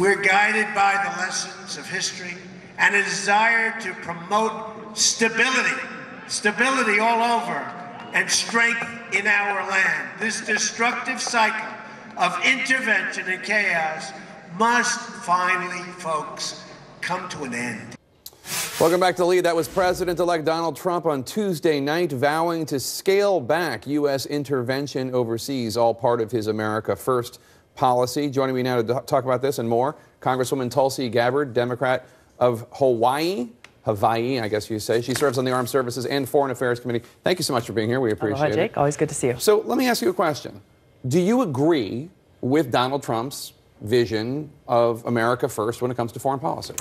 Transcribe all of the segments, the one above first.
We're guided by the lessons of history and a desire to promote stability all over, and strength in our land. This destructive cycle of intervention and chaos must finally, folks, come to an end. Welcome back to Lead. That was President-elect Donald Trump on Tuesday night vowing to scale back U.S. intervention overseas, all part of his America First policy. Joining me now to talk about this and more, Congresswoman Tulsi Gabbard, Democrat of Hawaii, I guess you say. She serves on the Armed Services and Foreign Affairs Committee. Thank you so much for being here. We appreciate it. Aloha, Jake. Always good to see you. So let me ask you a question. Do you agree with Donald Trump's vision of America First when it comes to foreign policy?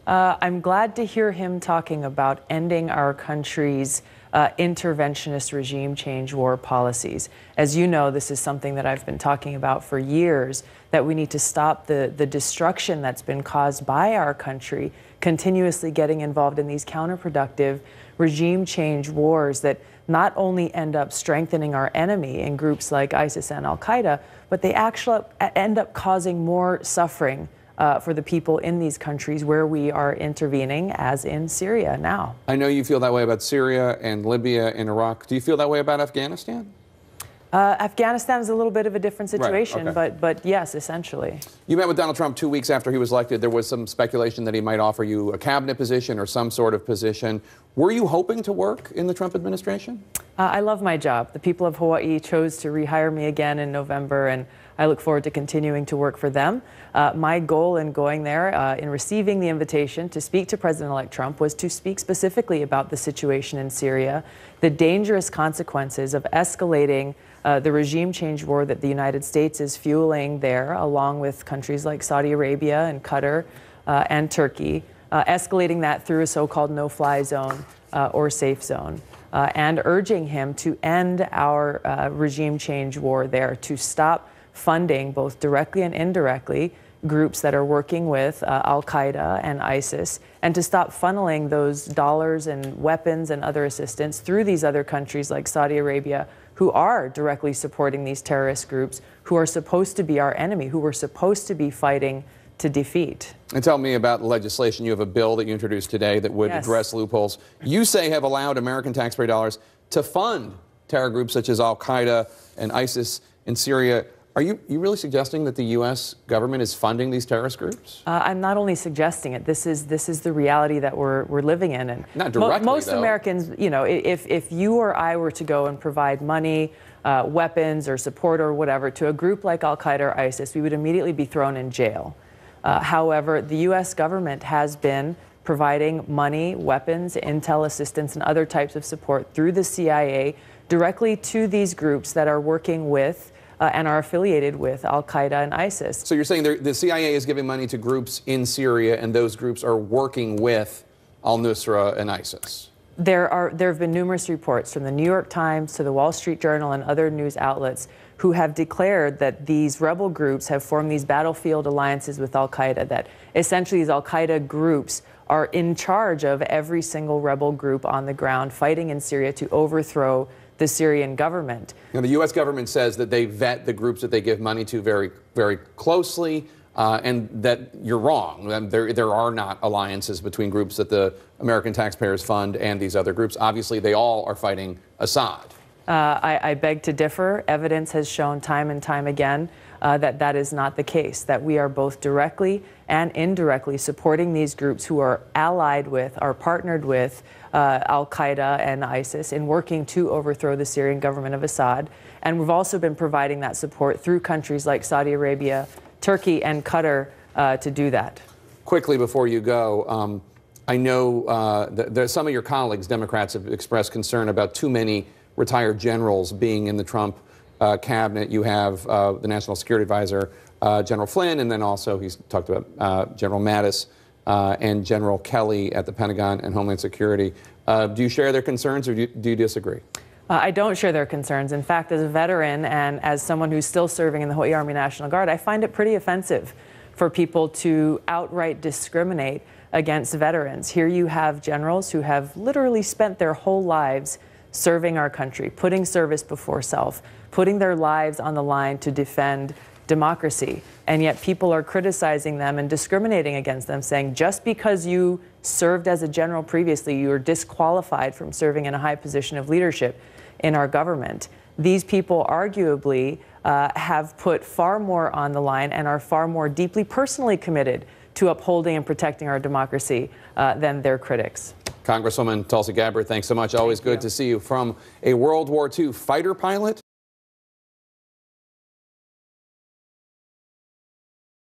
I'm glad to hear him talking about ending our country's interventionist regime change war policies. As you know, this is something that I've been talking about for years, that we need to stop the destruction that's been caused by our country continuously getting involved in these counterproductive regime change wars that not only end up strengthening our enemy in groups like ISIS and Al-Qaeda, but they actually end up causing more suffering for the people in these countries where we are intervening, as in Syria now. I know you feel that way about Syria and Libya and Iraq. Do you feel that way about Afghanistan? Afghanistan is a little bit of a different situation, right, okay. but yes, essentially. You met with Donald Trump 2 weeks after he was elected. There was some speculation that he might offer you a cabinet position or some sort of position. Were you hoping to work in the Trump administration? I love my job. The people of Hawaii chose to rehire me again in November, and I look forward to continuing to work for them. My goal in going there, in receiving the invitation to speak to President-elect Trump, was to speak specifically about the situation in Syria, the dangerous consequences of escalating the regime change war that the United States is fueling there, along with countries like Saudi Arabia and Qatar and Turkey, escalating that through a so-called no-fly zone or safe zone, and urging him to end our regime change war there, to stop funding, both directly and indirectly, groups that are working with Al-Qaeda and ISIS, and to stop funneling those dollars and weapons and other assistance through these other countries like Saudi Arabia, who are directly supporting these terrorist groups, who are supposed to be our enemy, who we're supposed to be fighting to defeat. And tell me about the legislation. You have a bill that you introduced today that would address loopholes you say have allowed American taxpayer dollars to fund terror groups such as Al-Qaeda and ISIS in Syria. Are you really suggesting that the U.S. government is funding these terrorist groups? I'm not only suggesting it. This is the reality that we're living in. And not directly, most though. Americans, you know, if you or I were to go and provide money, weapons, or support or whatever to a group like Al-Qaeda or ISIS, we would immediately be thrown in jail. However, the U.S. government has been providing money, weapons, intel assistance, and other types of support through the CIA directly to these groups that are working with and are affiliated with Al-Qaeda and ISIS. So you're saying the CIA is giving money to groups in Syria, and those groups are working with al-Nusra and ISIS? There have been numerous reports from the New York Times to the Wall Street Journal and other news outlets who have declared that these rebel groups have formed these battlefield alliances with Al-Qaeda, that essentially these Al-Qaeda groups are in charge of every single rebel group on the ground fighting in Syria to overthrow the Syrian government. Now, the U.S. government says that they vet the groups that they give money to very, very closely, and that you're wrong. There are not alliances between groups that the American taxpayers fund and these other groups. Obviously, they all are fighting Assad. I beg to differ. Evidence has shown time and time again that is not the case, that we are both directly and indirectly supporting these groups who are allied with, are partnered with Al-Qaeda and ISIS in working to overthrow the Syrian government of Assad. And we've also been providing that support through countries like Saudi Arabia, Turkey, and Qatar to do that. Quickly before you go, I know that some of your colleagues, Democrats, have expressed concern about too many retired generals being in the Trump cabinet. You have the National Security Advisor, General Flynn, and then also he's talked about General Mattis and General Kelly at the Pentagon and Homeland Security. Do you share their concerns, or do you disagree? I don't share their concerns. In fact, as a veteran and as someone who's still serving in the Hawaii Army National Guard, I find it pretty offensive for people to outright discriminate against veterans. Here you have generals who have literally spent their whole lives serving our country, putting service before self, putting their lives on the line to defend democracy. And yet people are criticizing them and discriminating against them, saying just because you served as a general previously, you are disqualified from serving in a high position of leadership in our government. These people arguably have put far more on the line and are far more deeply personally committed to upholding and protecting our democracy than their critics. Congresswoman Tulsi Gabbard, thanks so much. Always good to see you. From a World War II fighter pilot